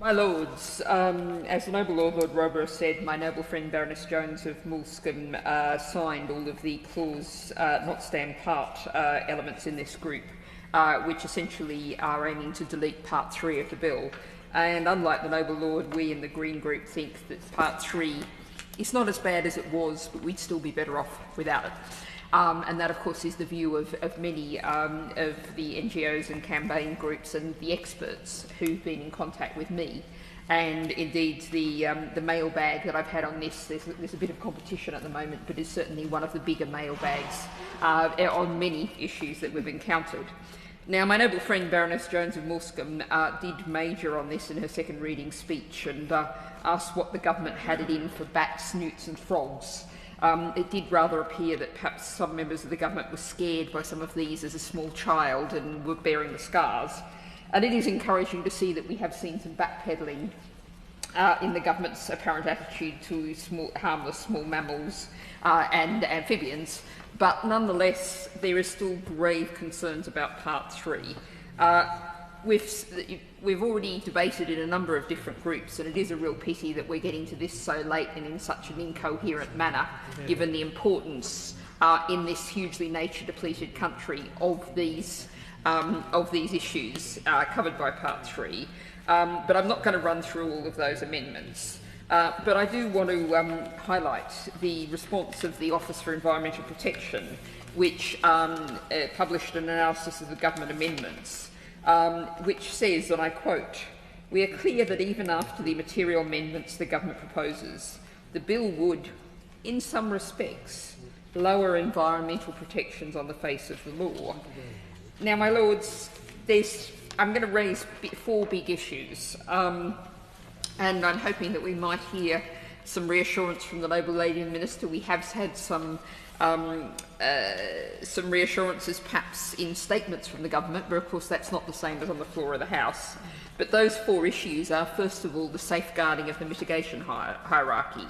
My Lords, as the Noble Lord Rober said, my noble friend Baroness Jones of Moulsecoomb signed all of the clause not stand part elements in this group, which essentially are aiming to delete part 3 of the bill. And unlike the Noble Lord, we in the Green Group think that part 3 is not as bad as it was, but we'd still be better off without it. And that, of course, is the view of many of the NGOs and campaign groups and the experts who've been in contact with me. And indeed, the mailbag that I've had on this, there's a bit of competition at the moment, but is certainly one of the bigger mailbags on many issues that we've encountered. Now, my noble friend Baroness Jones of Moulsecoomb did major on this in her second reading speech and asked what the government had it in for bats, newts and frogs. It did rather appear that perhaps some members of the government were scared by some of these as a small child and were bearing the scars. And it is encouraging to see that we have seen some backpedalling in the government's apparent attitude to harmless small mammals and amphibians. But nonetheless, there is still grave concerns about part 3. We've already debated in a number of different groups, and it is a real pity that we're getting to this so late and in such an incoherent manner, given the importance in this hugely nature-depleted country of these issues covered by part 3. But I'm not going to run through all of those amendments. But I do want to highlight the response of the Office for Environmental Protection, which published an analysis of the government amendments, which says, and I quote, "We are clear that even after the material amendments the government proposes, the bill would, in some respects, lower environmental protections on the face of the law." Now, my Lords, I'm going to raise 4 big issues, and I'm hoping that we might hear some reassurance from the Noble Lady and Minister. We have had some reassurances perhaps in statements from the government, but of course that's not the same as on the floor of the House. But those 4 issues are, first of all, the safeguarding of the mitigation hierarchy.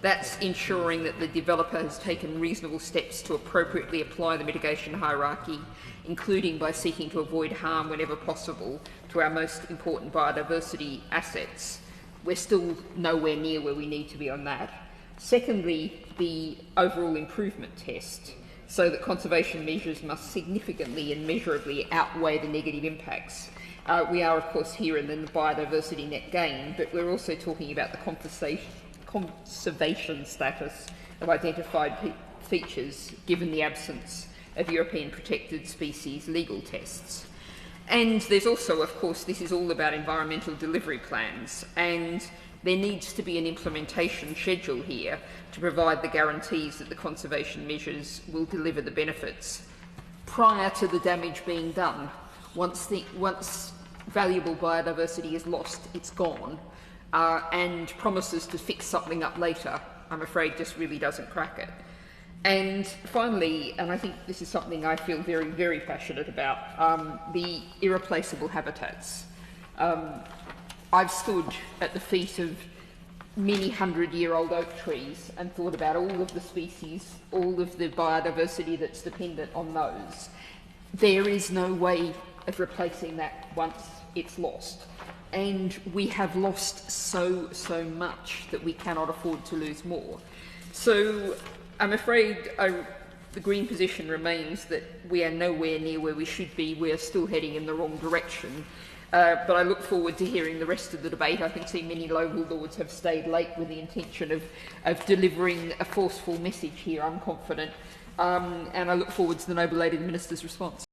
That's ensuring that the developer has taken reasonable steps to appropriately apply the mitigation hierarchy, including by seeking to avoid harm whenever possible to our most important biodiversity assets. We're still nowhere near where we need to be on that. Secondly, the overall improvement test, so that conservation measures must significantly and measurably outweigh the negative impacts. We are, of course, here in the biodiversity net gain, but we're also talking about the conservation status of identified features, given the absence of European protected species legal tests. And there's also, of course, this is all about environmental delivery plans, and there needs to be an implementation schedule here to provide the guarantees that the conservation measures will deliver the benefits prior to the damage being done. Once valuable biodiversity is lost, it's gone, and promises to fix something up later, I'm afraid, just really doesn't crack it. And finally, and I think this is something I feel very, very passionate about, the irreplaceable habitats. I've stood at the feet of many 100-year-old oak trees and thought about all of the species, all of the biodiversity that's dependent on those. There is no way of replacing that once it's lost. And we have lost so much that we cannot afford to lose more. So I'm afraid the Green position remains that we are nowhere near where we should be. We are still heading in the wrong direction. But I look forward to hearing the rest of the debate. I can see many Noble Lords have stayed late with the intention of delivering a forceful message here, I'm confident. And I look forward to the Noble Lady and the Minister's response.